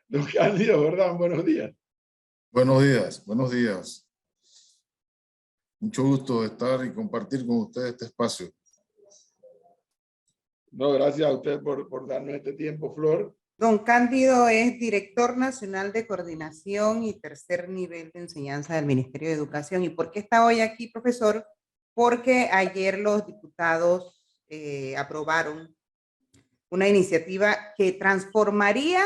Don Cándido, ¿verdad? Buenos días. Buenos días, buenos días. Mucho gusto de estar y compartir con ustedes este espacio. No, gracias a usted por darnos este tiempo, Flor. Don Cándido es director nacional de coordinación y tercer nivel de enseñanza del Ministerio de Educación. ¿Y por qué está hoy aquí, profesor? Porque ayer los diputados aprobaron una iniciativa que transformaría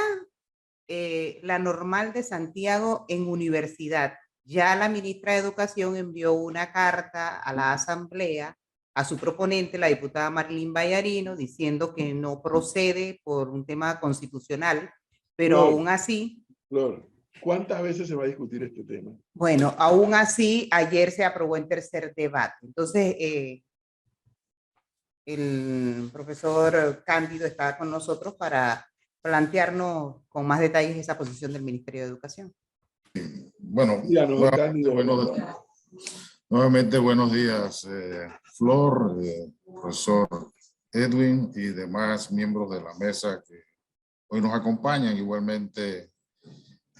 la Normal de Santiago en universidad. Ya la ministra de Educación envió una carta a la Asamblea, a su proponente, la diputada Marlene Bayarino, diciendo que no procede por un tema constitucional, pero Flor, aún así... Flor, ¿cuántas veces se va a discutir este tema? Bueno, aún así, ayer se aprobó en tercer debate. Entonces, el profesor Cándido está con nosotros para plantearnos con más detalles esa posición del Ministerio de Educación. Bueno, Díganos, don Cándido. nuevamente buenos días, Flor, profesor Edwin y demás miembros de la mesa que hoy nos acompañan. Igualmente,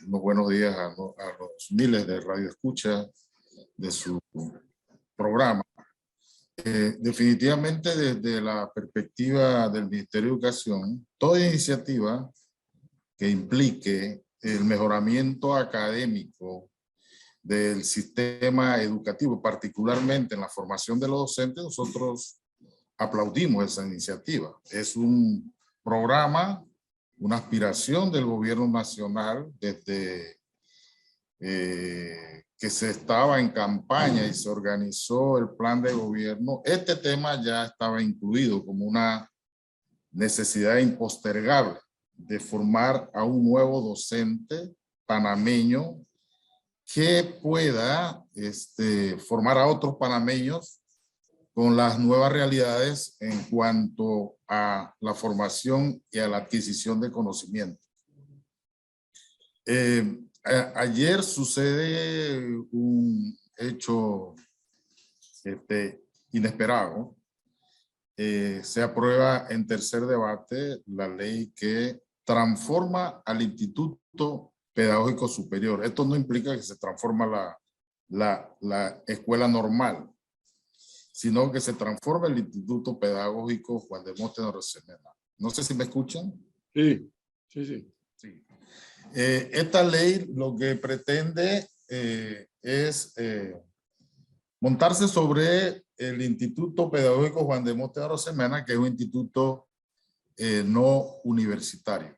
unos buenos días a los miles de radioescuchas de su programa. Definitivamente, desde la perspectiva del Ministerio de Educación, toda iniciativa que implique el mejoramiento académico del sistema educativo, particularmente en la formación de los docentes, nosotros aplaudimos esa iniciativa. Es un programa, una aspiración del gobierno nacional desde que se estaba en campaña y se organizó el plan de gobierno. Este tema ya estaba incluido como una necesidad impostergable de formar a un nuevo docente panameño que pueda formar a otros panameños con las nuevas realidades en cuanto a la formación y a la adquisición de conocimiento. Ayer sucede un hecho inesperado. Se aprueba en tercer debate la ley que transforma al Instituto Pedagógico Superior. Esto no implica que se transforma la escuela normal, sino que se transforma el Instituto Pedagógico Juan de Montes de Rosemena. No sé si me escuchan. Sí. Sí. Esta ley lo que pretende es montarse sobre el Instituto Pedagógico Juan de Montes de Rosemena, que es un instituto no universitario,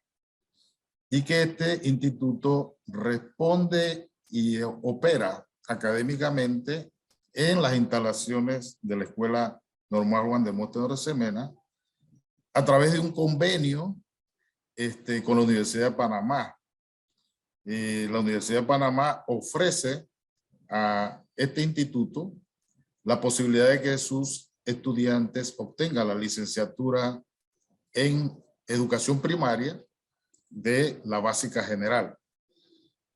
y que este instituto responde y opera académicamente en las instalaciones de la Escuela Normal Juan de Montes de Rosemena a través de un convenio con la Universidad de Panamá. La Universidad de Panamá ofrece a este instituto la posibilidad de que sus estudiantes obtengan la licenciatura en educación primaria de la básica general.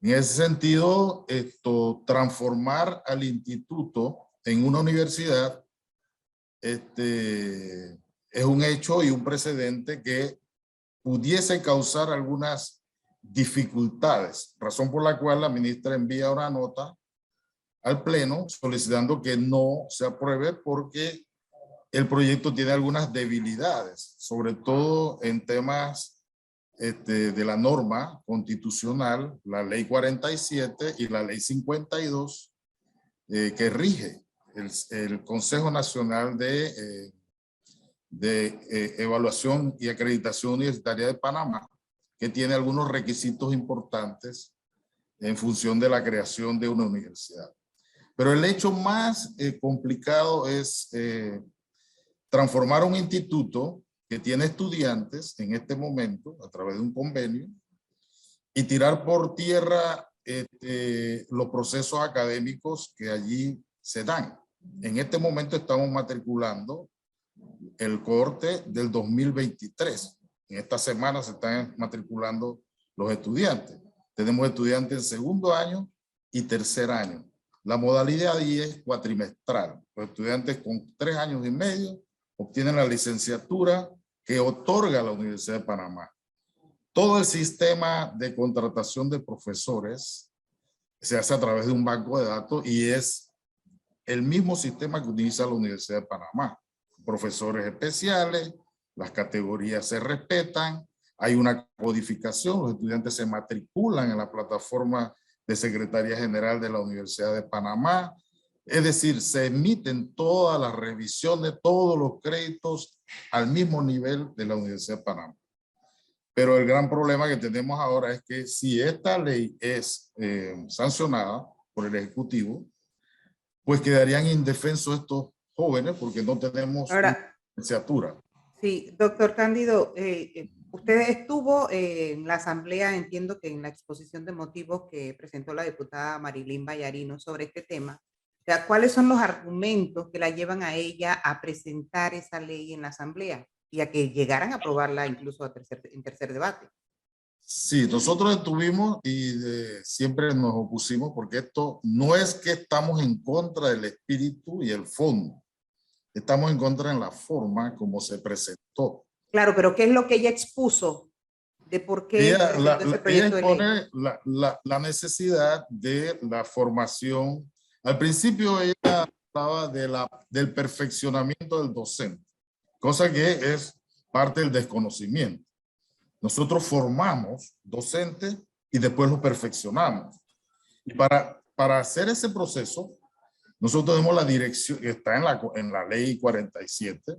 En ese sentido, transformar al instituto en una universidad es un hecho y un precedente que pudiese causar algunas dificultades, razón por la cual la ministra envía una nota al Pleno solicitando que no se apruebe porque el proyecto tiene algunas debilidades, sobre todo en temas de la norma constitucional, la ley 47 y la ley 52, que rige el Consejo Nacional de Evaluación y Acreditación Universitaria de Panamá, que tiene algunos requisitos importantes en función de la creación de una universidad. Pero el hecho más complicado es transformar un instituto que tiene estudiantes en este momento a través de un convenio y tirar por tierra los procesos académicos que allí se dan. En este momento estamos matriculando el cohorte del 2023. En esta semana se están matriculando los estudiantes. Tenemos estudiantes en segundo año y tercer año. La modalidad ahí es cuatrimestral. Los estudiantes con 3 años y medio obtienen la licenciatura que otorga la Universidad de Panamá. todo el sistema de contratación de profesores se hace a través de un banco de datos y es el mismo sistema que utiliza la Universidad de Panamá. Profesores especiales, las categorías se respetan, hay una codificación, los estudiantes se matriculan en la plataforma de Secretaría General de la Universidad de Panamá. Es decir, se emiten todas las revisiones, todos los créditos al mismo nivel de la Universidad de Panamá. Pero el gran problema que tenemos ahora es que si esta ley es sancionada por el Ejecutivo, pues quedarían indefensos estos jóvenes porque no tenemos Ahora, licenciatura. sí, doctor Cándido, usted estuvo en la asamblea, entiendo que en la exposición de motivos que presentó la diputada Marilyn Vallarino sobre este tema. O sea, ¿cuáles son los argumentos que la llevan a ella a presentar esa ley en la asamblea y a que llegaran a aprobarla incluso en tercer debate? Sí, nosotros estuvimos y siempre nos opusimos porque esto no es que estamos en contra del espíritu y el fondo. Estamos en contra en la forma como se presentó. Claro, pero ¿qué es lo que ella expuso de por qué presentó ese proyecto de ley? Ella expone la necesidad de la formación. Al principio ella hablaba del perfeccionamiento del docente, cosa que es parte del desconocimiento. Nosotros formamos docentes y después los perfeccionamos. Y para hacer ese proceso, nosotros tenemos la dirección, que está en la ley 47,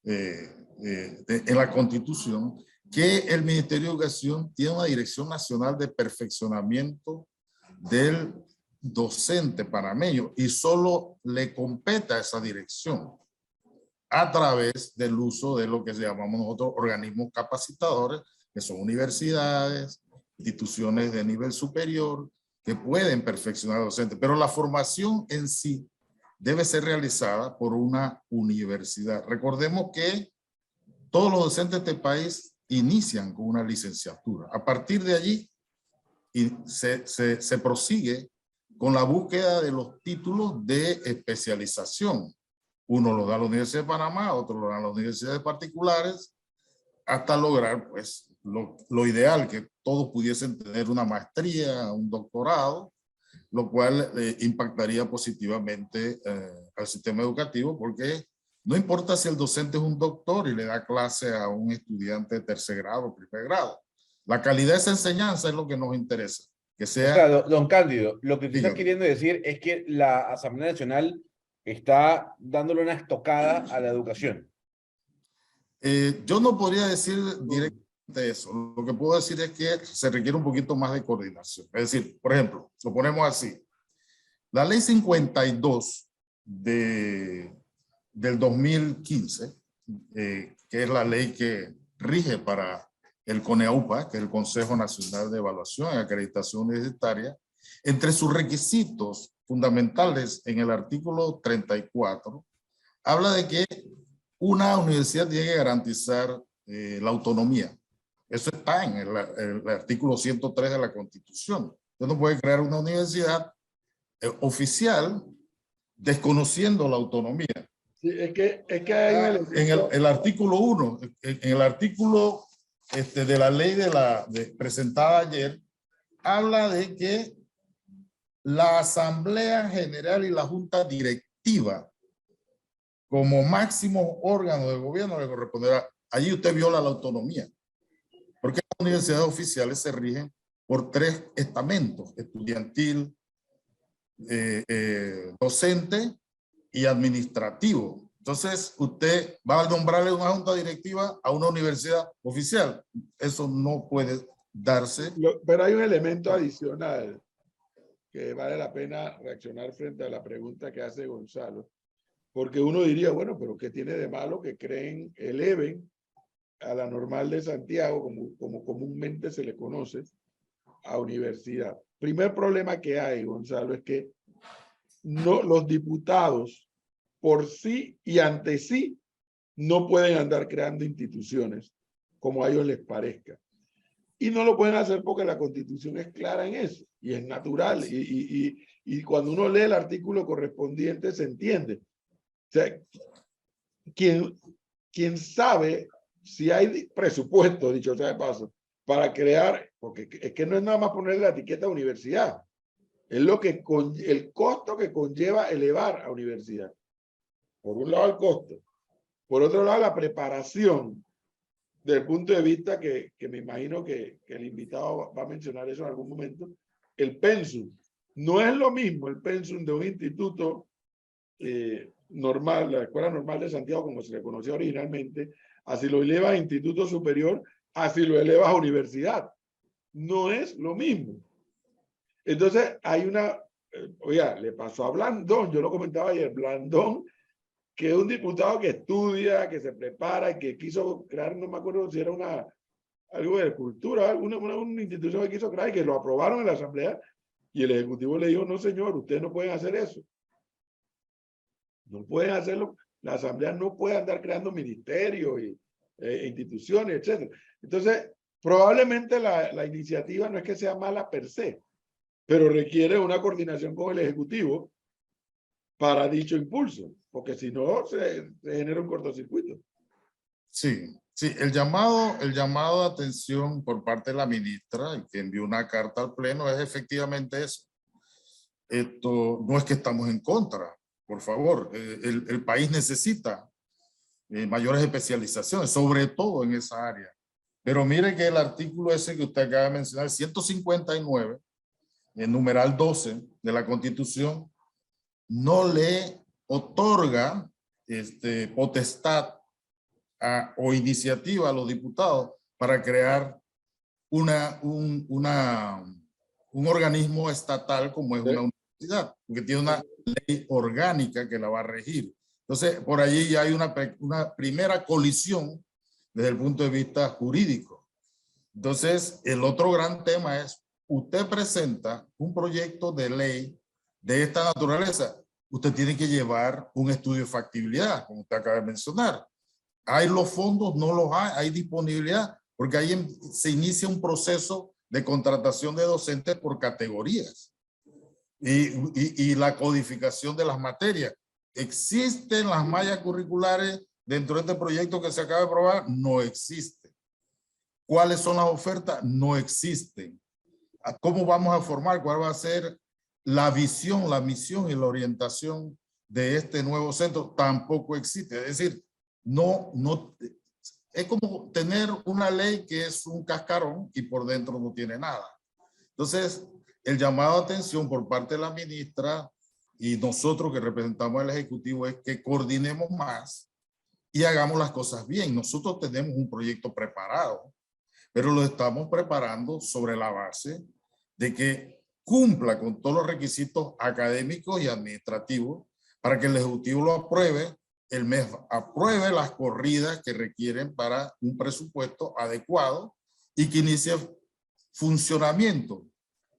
en la Constitución, que el Ministerio de Educación tiene una Dirección Nacional de Perfeccionamiento del Docente panameño y solo le compete a esa dirección a través del uso de lo que llamamos nosotros organismos capacitadores, que son universidades, instituciones de nivel superior, que pueden perfeccionar a docentes, pero la formación en sí debe ser realizada por una universidad. Recordemos que todos los docentes de este país inician con una licenciatura. A partir de allí se prosigue con la búsqueda de los títulos de especialización. Uno lo da la Universidad de Panamá, otro lo dan las universidades particulares, hasta lograr pues lo ideal, que todos pudiesen tener una maestría, un doctorado, lo cual impactaría positivamente al sistema educativo, porque no importa si el docente es un doctor y le da clase a un estudiante de tercer grado o primer grado. La calidad de esa enseñanza es lo que nos interesa. Que sea, o sea, don Cándido, lo que usted está dígame, queriendo decir es que la Asamblea Nacional está dándole una estocada a la educación. yo no podría decir directamente eso. Lo que puedo decir es que se requiere un poquito más de coordinación. Es decir, por ejemplo, lo ponemos así. La ley 52 del 2015, que es la ley que rige para el CONEAUPA, que es el Consejo Nacional de Evaluación y Acreditación Universitaria, entre sus requisitos fundamentales en el artículo 34, habla de que una universidad tiene que garantizar la autonomía. Eso está en el artículo 103 de la Constitución. Usted no puede crear una universidad oficial desconociendo la autonomía. Sí, es que hay un elemento. En el artículo 1, en el artículo de la ley presentada ayer, habla de que la Asamblea General y la Junta Directiva, como máximo órgano de gobierno, le corresponderá. Allí usted viola la autonomía, porque las universidades oficiales se rigen por 3 estamentos: estudiantil, docente y administrativo. Entonces, usted va a nombrarle una junta directiva a una universidad oficial. Eso no puede darse. Pero hay un elemento adicional que vale la pena reaccionar frente a la pregunta que hace Gonzalo. Porque uno diría, bueno, pero ¿qué tiene de malo que eleven a la normal de Santiago, como comúnmente se le conoce, a universidad? Primer problema que hay, Gonzalo, es que los diputados por sí y ante sí no pueden andar creando instituciones como a ellos les parezca. Y no lo pueden hacer porque la Constitución es clara en eso y es natural. Y cuando uno lee el artículo correspondiente se entiende. O sea, quien sabe si hay presupuesto, dicho sea de paso, para crear, porque es que no es nada más ponerle la etiqueta universidad, es lo que el costo que conlleva elevar a universidad. Por un lado el costo, por otro lado la preparación, desde el punto de vista que me imagino que el invitado va a mencionar eso en algún momento, el pensum. No es lo mismo el pensum de un instituto normal, la Escuela Normal de Santiago, como se le conocía originalmente, así lo elevas a instituto superior, así lo elevas a universidad. No es lo mismo. Entonces, hay una, oiga, le pasó a Blandón, yo lo comentaba ayer, Blandón, que es un diputado que estudia, que se prepara, que quiso crear, no me acuerdo si era algo de cultura, una institución que quiso crear y que lo aprobaron en la asamblea y el ejecutivo le dijo, no señor, ustedes no pueden hacer eso. No pueden hacerlo. La asamblea no puede andar creando ministerios y instituciones, etc. Entonces, probablemente la iniciativa no es que sea mala per se, pero requiere una coordinación con el ejecutivo para dicho impulso, porque si no se genera un cortocircuito. Sí, sí, el llamado de atención por parte de la ministra, que envió una carta al Pleno, es efectivamente eso. Esto no es que estamos en contra, por favor. El país necesita mayores especializaciones, sobre todo en esa área. Pero mire que el artículo ese que usted acaba de mencionar, 159, el numeral 12 de la Constitución, no le otorga potestad o iniciativa a los diputados para crear un organismo estatal como es una universidad, porque tiene una ley orgánica que la va a regir. Entonces, por allí ya hay una primera colisión desde el punto de vista jurídico. Entonces, el otro gran tema es, usted presenta un proyecto de ley de esta naturaleza, usted tiene que llevar un estudio de factibilidad, como usted acaba de mencionar. ¿Hay los fondos? No los hay. ¿Hay disponibilidad? Porque ahí se inicia un proceso de contratación de docentes por categorías y la codificación de las materias. ¿Existen las mallas curriculares dentro de este proyecto que se acaba de aprobar? No existe. ¿Cuáles son las ofertas? No existen. ¿Cómo vamos a formar? ¿Cuál va a ser la visión, la misión y la orientación de este nuevo centro? Tampoco existe. Es decir, no, es como tener una ley que es un cascarón y por dentro no tiene nada. Entonces, el llamado a atención por parte de la ministra y nosotros que representamos al Ejecutivo es que coordinemos más y hagamos las cosas bien. Nosotros tenemos un proyecto preparado, pero lo estamos preparando sobre la base de que cumpla con todos los requisitos académicos y administrativos para que el Ejecutivo lo apruebe, el MES apruebe las corridas que requieren para un presupuesto adecuado y que inicie funcionamiento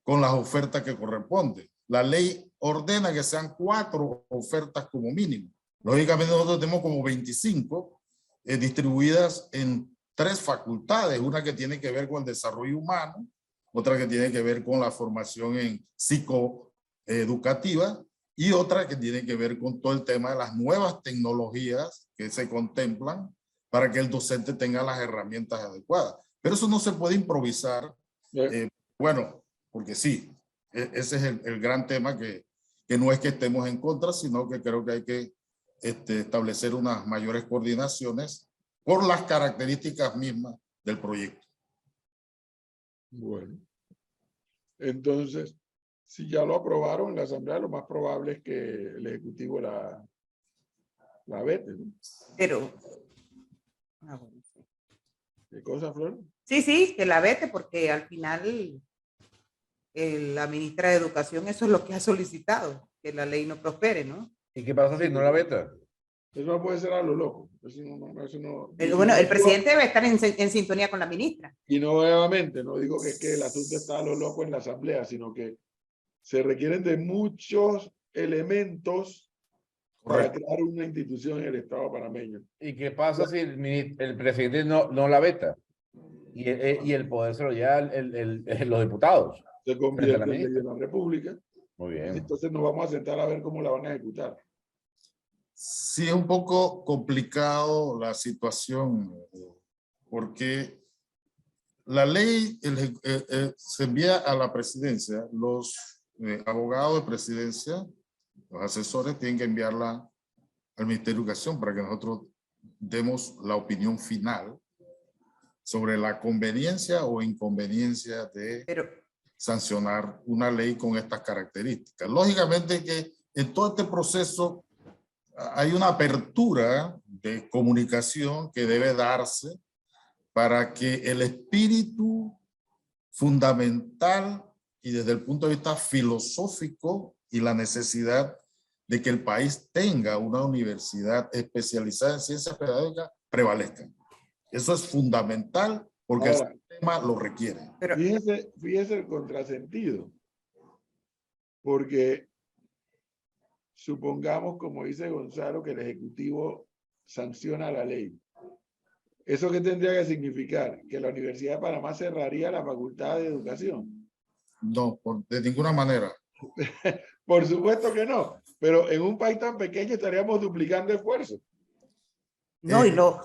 con las ofertas que corresponden. La ley ordena que sean 4 ofertas como mínimo. Lógicamente nosotros tenemos como 25 distribuidas en 3 facultades, una que tiene que ver con el desarrollo humano, otra que tiene que ver con la formación en psicoeducativa y otra que tiene que ver con todo el tema de las nuevas tecnologías que se contemplan para que el docente tenga las herramientas adecuadas. Pero eso no se puede improvisar, bueno, porque sí, ese es el gran tema que no es que estemos en contra, sino que creo que hay que establecer unas mayores coordinaciones por las características mismas del proyecto. Bueno, entonces, si ya lo aprobaron en la Asamblea, lo más probable es que el Ejecutivo la vete, ¿no? Pero, bueno, sí. ¿Qué cosa, Flor? Sí, que la vete, porque al final la ministra de Educación eso es lo que ha solicitado, que la ley no prospere, ¿no? ¿Y qué pasa si no la veta? Eso no puede ser a lo loco. Eso no, Bueno, el presidente debe estar en sintonía con la ministra. Y no nuevamente, no digo que es que el asunto está a lo loco en la Asamblea, sino que se requieren de muchos elementos para crear una institución en el Estado panameño. ¿Y qué pasa si el presidente no la veta? Y el poder se lo lleva los diputados. Se convierte en ley de la República. Muy bien. Entonces nos vamos a sentar a ver cómo la van a ejecutar. Sí, es un poco complicado la situación porque La ley se envía a la presidencia. Los abogados de presidencia, los asesores, tienen que enviarla al Ministerio de Educación para que nosotros demos la opinión final sobre la conveniencia o inconveniencia de sancionar una ley con estas características. Lógicamente que en todo este proceso hay una apertura de comunicación que debe darse para que el espíritu fundamental y desde el punto de vista filosófico y la necesidad de que el país tenga una universidad especializada en ciencias pedagógicas prevalezca. Eso es fundamental porque Ahora, el sistema lo requiere. Pero, fíjese el contrasentido, porque supongamos, como dice Gonzalo, que el Ejecutivo sanciona la ley. ¿Eso qué tendría que significar? ¿Que la Universidad de Panamá cerraría la Facultad de Educación? No, de ninguna manera. Por supuesto que no, pero en un país tan pequeño estaríamos duplicando esfuerzos. no,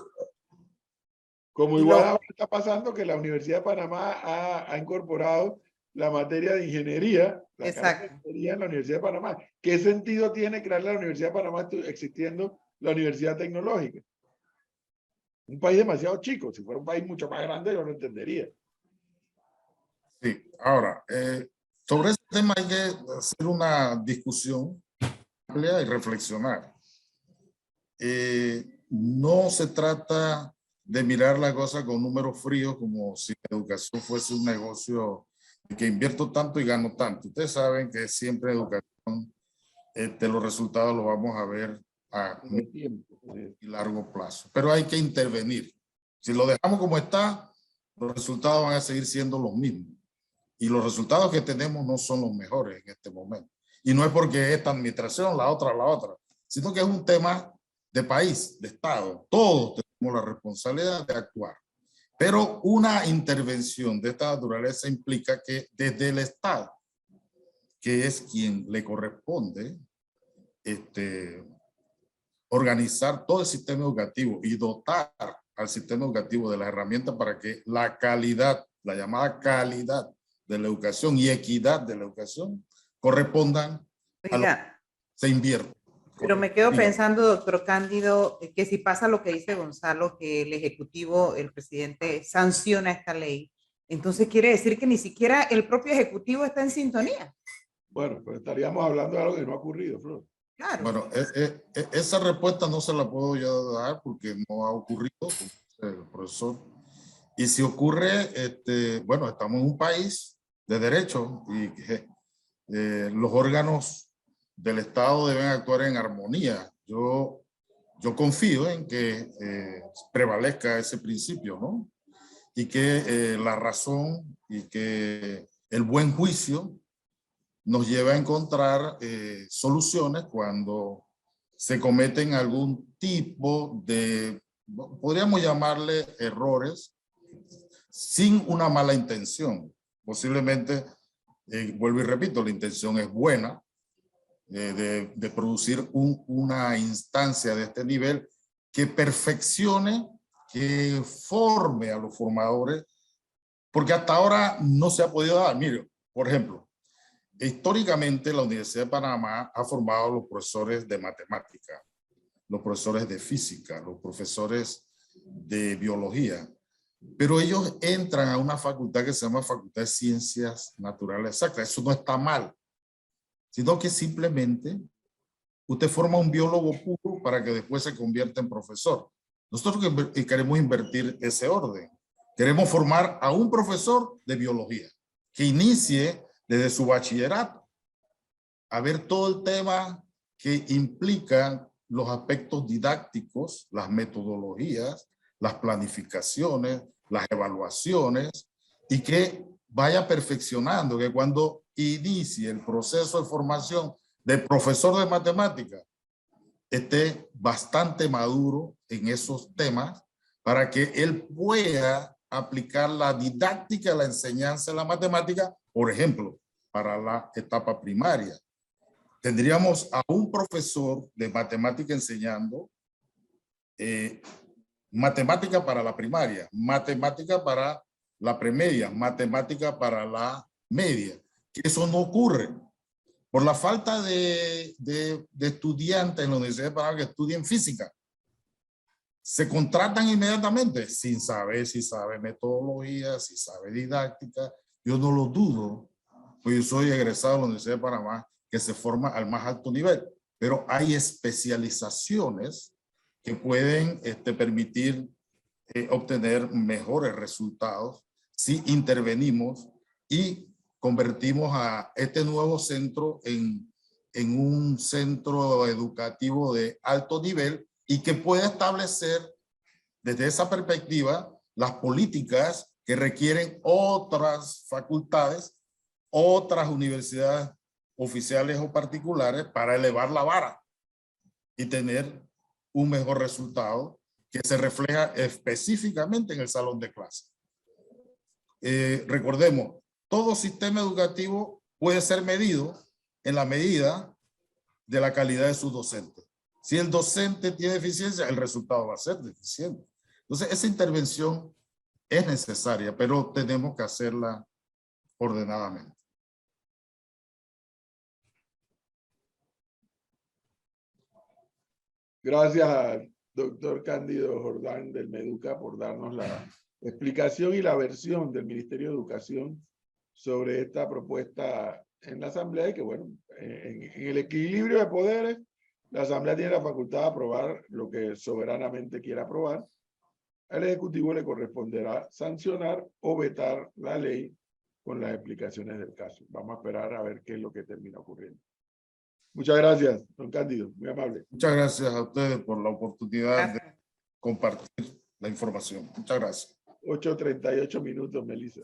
Como igual ahora está pasando que la Universidad de Panamá ha incorporado la materia de ingeniería, la carrera de ingeniería en la Universidad de Panamá. ¿Qué sentido tiene crear la Universidad de Panamá existiendo la Universidad Tecnológica? Un país demasiado chico. Si fuera un país mucho más grande, yo lo entendería. Sí, ahora, sobre este tema hay que hacer una discusión amplia y reflexionar. No se trata de mirar la cosa con números fríos como si la educación fuese un negocio que invierto tanto y gano tanto. Ustedes saben que siempre en educación los resultados los vamos a ver a y largo plazo, pero hay que intervenir. Si lo dejamos como está, los resultados van a seguir siendo los mismos y los resultados que tenemos no son los mejores en este momento. Y no es porque esta administración, la otra, sino que es un tema de país, de Estado. Todos tenemos la responsabilidad de actuar. Pero una intervención de esta naturaleza implica que desde el Estado, que es quien le corresponde organizar todo el sistema educativo y dotar al sistema educativo de las herramientas para que la calidad, la llamada calidad de la educación y equidad de la educación correspondan a lo que se invierte. Pero me quedo pensando, doctor Cándido, que si pasa lo que dice Gonzalo, que el Ejecutivo, el presidente, sanciona esta ley, entonces quiere decir que ni siquiera el propio Ejecutivo está en sintonía. Bueno, pues estaríamos hablando de algo que no ha ocurrido, Flor. Claro. Bueno, esa respuesta no se la puedo yo dar porque no ha ocurrido, el profesor. Y si ocurre, bueno, estamos en un país de derecho y los órganos del Estado deben actuar en armonía. Yo confío en que prevalezca ese principio, ¿no? Y que la razón y que el buen juicio nos lleva a encontrar soluciones cuando se cometen algún tipo de, podríamos llamarle errores, sin una mala intención. Posiblemente, vuelvo y repito, la intención es buena, de producir una instancia de este nivel que perfeccione, que forme a los formadores, porque hasta ahora no se ha podido dar. Mire, por ejemplo, históricamente la Universidad de Panamá ha formado a los profesores de matemática, los profesores de física, los profesores de biología, pero ellos entran a una facultad que se llama Facultad de Ciencias Naturales Exactas. Eso no está mal, sino que simplemente usted forma un biólogo puro para que después se convierta en profesor. Nosotros queremos invertir ese orden. Queremos formar a un profesor de biología que inicie desde su bachillerato a ver todo el tema que implica los aspectos didácticos, las metodologías, las planificaciones, las evaluaciones, y que vaya perfeccionando, que cuando inicie el proceso de formación de profesor de matemática esté bastante maduro en esos temas para que él pueda aplicar la didáctica, la enseñanza de la matemática, por ejemplo, para la etapa primaria. Tendríamos a un profesor de matemática enseñando matemática para la primaria, matemática para la premedia, matemática para la media, que eso no ocurre. Por la falta de estudiantes en la Universidad de Panamá que estudien física. Se contratan inmediatamente sin saber si sabe metodología, si sabe didáctica. Yo no lo dudo, pues yo soy egresado de la Universidad de Panamá que se forma al más alto nivel, pero hay especializaciones que pueden permitir obtener mejores resultados si intervenimos y convertimos a este nuevo centro en un centro educativo de alto nivel y que pueda establecer desde esa perspectiva las políticas que requieren otras facultades, otras universidades oficiales o particulares para elevar la vara y tener un mejor resultado que se refleja específicamente en el salón de clase. Recordemos, todo sistema educativo puede ser medido en la medida de la calidad de sus docentes. Si el docente tiene deficiencia, el resultado va a ser deficiente. Entonces, esa intervención es necesaria, pero tenemos que hacerla ordenadamente. Gracias, doctor Cándido Jordán del Meduca, por darnos la explicación y la versión del Ministerio de Educación sobre esta propuesta en la Asamblea y que, bueno, en el equilibrio de poderes, la Asamblea tiene la facultad de aprobar lo que soberanamente quiera aprobar. Al Ejecutivo le corresponderá sancionar o vetar la ley con las explicaciones del caso. Vamos a esperar a ver qué es lo que termina ocurriendo. Muchas gracias, don Cándido, muy amable. Muchas gracias a ustedes por la oportunidad Gracias. de compartir la información. Muchas gracias. 8:38 minutos, Melissa.